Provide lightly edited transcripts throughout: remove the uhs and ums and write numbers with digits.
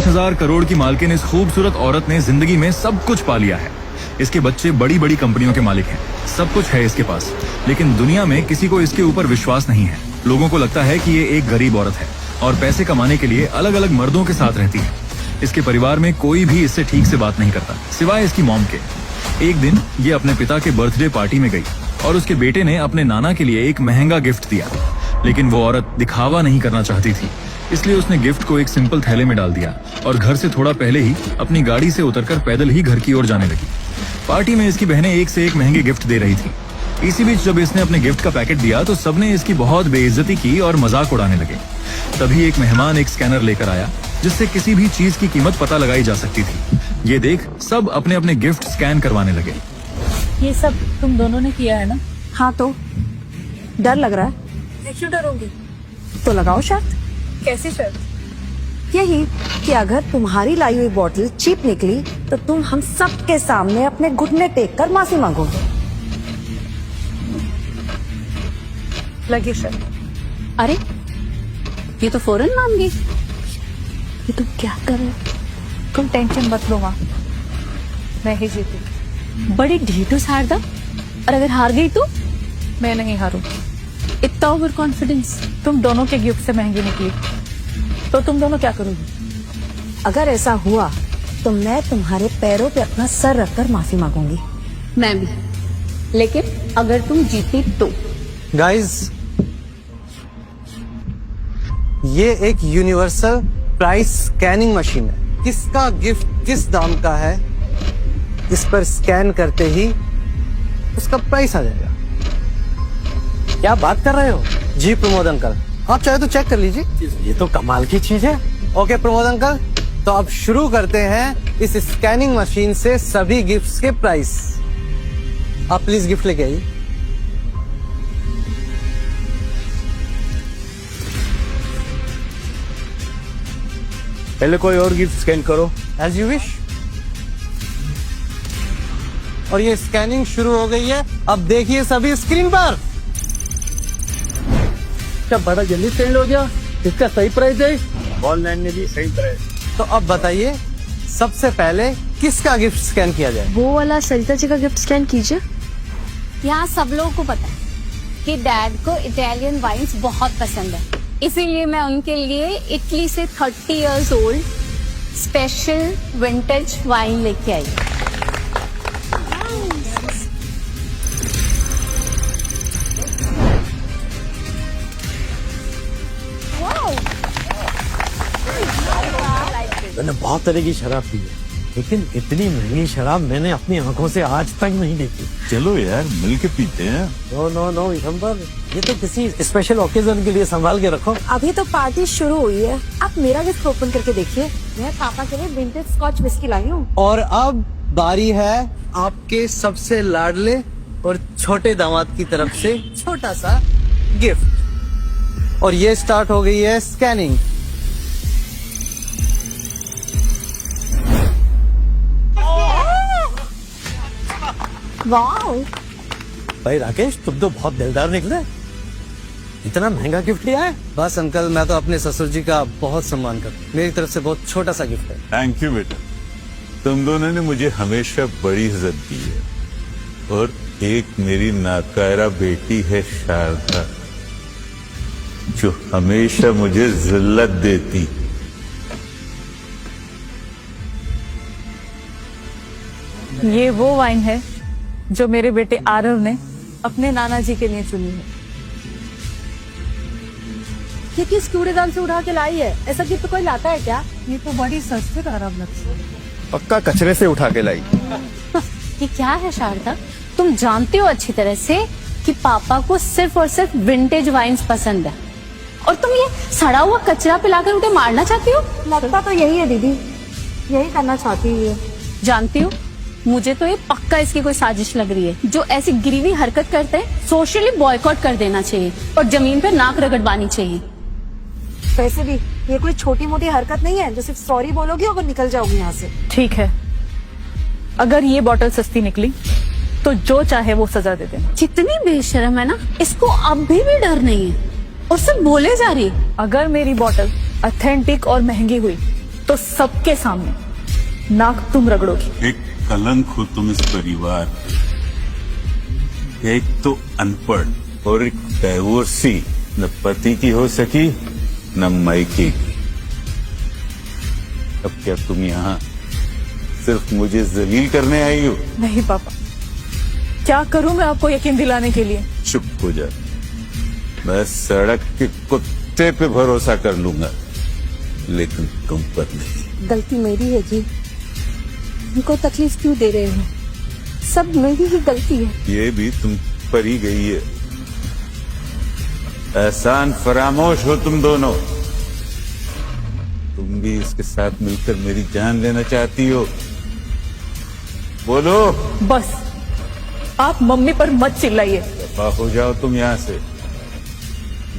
5,000 करोड़ की मालकिन इस खूबसूरत औरत ने जिंदगी में सब कुछ पा लिया है। इसके बच्चे बड़ी बड़ी कंपनियों के मालिक हैं, सब कुछ है इसके पास, लेकिन दुनिया में किसी को इसके ऊपर विश्वास नहीं है। लोगों को लगता है कि ये एक गरीब औरत है और पैसे कमाने के लिए अलग अलग मर्दों के साथ रहती है। इसके परिवार में कोई भी इससे ठीक से बात नहीं करता, सिवाय इसकी मॉम के। एक दिन ये अपने पिता के बर्थडे पार्टी में गई और उसके बेटे ने अपने नाना के लिए एक महंगा गिफ्ट दिया, लेकिन वो औरत दिखावा नहीं करना चाहती थी, इसलिए उसने गिफ्ट को एक सिंपल थैले में डाल दिया और घर से थोड़ा पहले ही अपनी गाड़ी से उतरकर पैदल ही घर की ओर जाने लगी। पार्टी में इसकी बहनें एक से एक महंगे गिफ्ट दे रही थी। इसी बीच जब इसने अपने गिफ्ट का पैकेट दिया तो सबने इसकी बहुत बेइज्जती की और मजाक उड़ाने लगे। तभी एक मेहमान एक स्कैनर लेकर आया जिससे किसी भी चीज की कीमत पता लगाई जा सकती थी। ये देख सब अपने अपने गिफ्ट स्कैन करवाने लगे। ये सब तुम दोनों ने किया है ना? हाँ, तो डर लग रहा है? क्यों डरूंगी? तो लगाओ शर्त। कैसी शर्त? यही कि अगर तुम्हारी लाई हुई बोतल चीप निकली तो तुम हम सब के सामने अपने घुटने टेक कर माफी मांगोगे। लगी शर्त। अरे ये तो फौरन मान गई। ये तुम क्या कर रहे हो? तुम टेंशन मत लो माँ, मैं ही जीती। बड़ी ढीठू शारदा, और अगर हार गई तो? मैं नहीं हारूं। इतना ओवर कॉन्फिडेंस। तुम दोनों के गिफ्ट से महंगी निकली तो तुम दोनों क्या करोगी? अगर ऐसा हुआ तो मैं तुम्हारे पैरों पे अपना सर रखकर माफी मांगूंगी। मैं भी, लेकिन अगर तुम जीती तो। गाइस, ये एक यूनिवर्सल प्राइस स्कैनिंग मशीन है। किसका गिफ्ट किस दाम का है, इस पर स्कैन करते ही उसका प्राइस आ जाएगा। क्या बात कर रहे हो? जी प्रमोद अंकल, आप चाहे तो चेक कर लीजिए। ये तो कमाल की चीज है। ओके प्रमोद अंकल, तो अब शुरू करते हैं इस स्कैनिंग मशीन से सभी गिफ्ट्स के प्राइस। आप प्लीज गिफ्ट लेके आइए। पहले कोई और गिफ्ट स्कैन करो। As you wish. और ये स्कैनिंग शुरू हो गई है, अब देखिए सभी स्क्रीन पर। क्या बड़ा जल्दी सेंड हो गया? इसका सही प्राइस है? ऑनलाइन में भी सही प्राइस। तो अब बताइए सबसे पहले किसका गिफ्ट स्कैन किया जाए? वो वाला सरिता जी का गिफ्ट स्कैन कीजिए। यहाँ सब लोगों को पता है कि डैड को इटालियन वाइन्स बहुत पसंद है, इसीलिए मैं उनके लिए इटली से 30 years old special vintage wine लेके आई। मैंने बहुत तरह की शराब पी है, लेकिन इतनी महंगी शराब मैंने अपनी आंखों से आज तक नहीं देखी। चलो यार मिलके पीते हैं। नो नो नो विशंबर, ये तो किसी स्पेशल ओकेजन के लिए संभाल के रखो। अभी तो पार्टी शुरू हुई है, आप मेरा गिफ्ट ओपन करके देखिए। मैं पापा के लिए विंटेज स्कॉच विस्की लाई हूँ। और अब बारी है आपके सबसे लाडले और छोटे दामाद की तरफ से छोटा सा गिफ्ट। और ये स्टार्ट हो गई है स्कैनिंग। वाओ, भाई राकेश, तुम तो बहुत दिलदार निकले। इतना महंगा गिफ्ट लिया है? बस अंकल, मैं तो अपने ससुर जी का बहुत सम्मान करता हूँ। मेरी तरफ से बहुत छोटा सा गिफ्ट है। थैंक यू बेटा, तुम दोनों ने मुझे हमेशा बड़ी इज्जत दी है। और एक मेरी नाकारा बेटी है शारदा, जो हमेशा मुझे जिल्लत देती। ये वो वाइन है जो मेरे बेटे आरव ने अपने नाना जी के लिए चुनी है। ये किस कूड़ेदान से उठा के लाई है? ऐसा गिफ्ट कोई लाता है क्या? ये तो बड़ी सस्ती खराब लगती है। पक्का कचरे से उठा के लाई। ये क्या है शारदा, तुम जानते हो अच्छी तरह से कि पापा को सिर्फ और सिर्फ विंटेज वाइन्स पसंद है, और तुम ये सड़ा हुआ कचरा पिलाकर उन्हें मारना चाहती हो? लगता तो यही है दीदी, यही करना चाहती है। जानती हो, मुझे तो ये पक्का इसकी कोई साजिश लग रही है। जो ऐसी गिरीवी हरकत करते हैं सोशली बॉयकॉट कर देना चाहिए और जमीन पे नाक रगड़वानी चाहिए। वैसे भी ये कोई छोटी मोटी हरकत नहीं है जो सिर्फ सॉरी बोलोगी और निकल जाओगी यहाँ से। ठीक है, अगर ये बोतल सस्ती निकली तो जो चाहे वो सजा दे देना। कितनी बेशर्म है ना, इसको अब भी डर नहीं है और सब बोले जा रही है। अगर मेरी बोतल ऑथेंटिक और महंगी हुई तो सबके सामने नाक तुम रगड़ोगी। एक कलंक हो तुम इस परिवार पे। एक तो अनपढ़ और एक डाइवोर्सी, न पति की हो सकी न मायके की। अब क्या तुम यहाँ सिर्फ मुझे जलील करने आई हो? नहीं पापा, क्या करूं मैं आपको यकीन दिलाने के लिए? चुप हो जा। मैं सड़क के कुत्ते पे भरोसा कर लूंगा, लेकिन तुम पर नहीं। गलती मेरी है जी, उनको तकलीफ क्यों दे रहे हो? सब मेरी ही गलती है। ये भी तुम पर ही गई है। एहसान फरामोश हो तुम दोनों। तुम भी इसके साथ मिलकर मेरी जान लेना चाहती हो? बोलो। बस आप मम्मी पर मत चिल्लाइए। दफा हो जाओ तुम यहाँ से।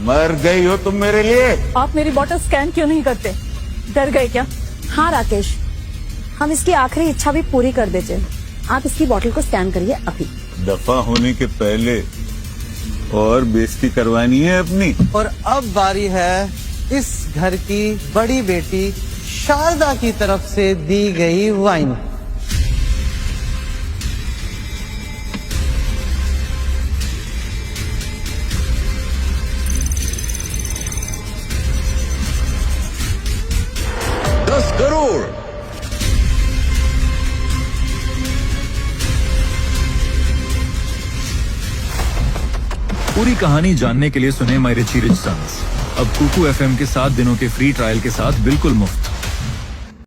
मर गई हो तुम मेरे लिए। आप मेरी बॉटल स्कैन क्यों नहीं करते? डर गए क्या? हाँ राकेश, हम इसकी आखिरी इच्छा भी पूरी कर देते हैं। आप इसकी बोतल को स्कैन करिए अभी। दफा होने के पहले और बेइज्जती करवानी है अपनी। और अब बारी है इस घर की बड़ी बेटी शारदा की तरफ से दी गई वाइन। करोड़। पूरी कहानी जानने के लिए सुने माय रिची रिच सन्स अब कुकू एफएम के 7 दिनों के फ्री ट्रायल के साथ बिल्कुल मुफ्त।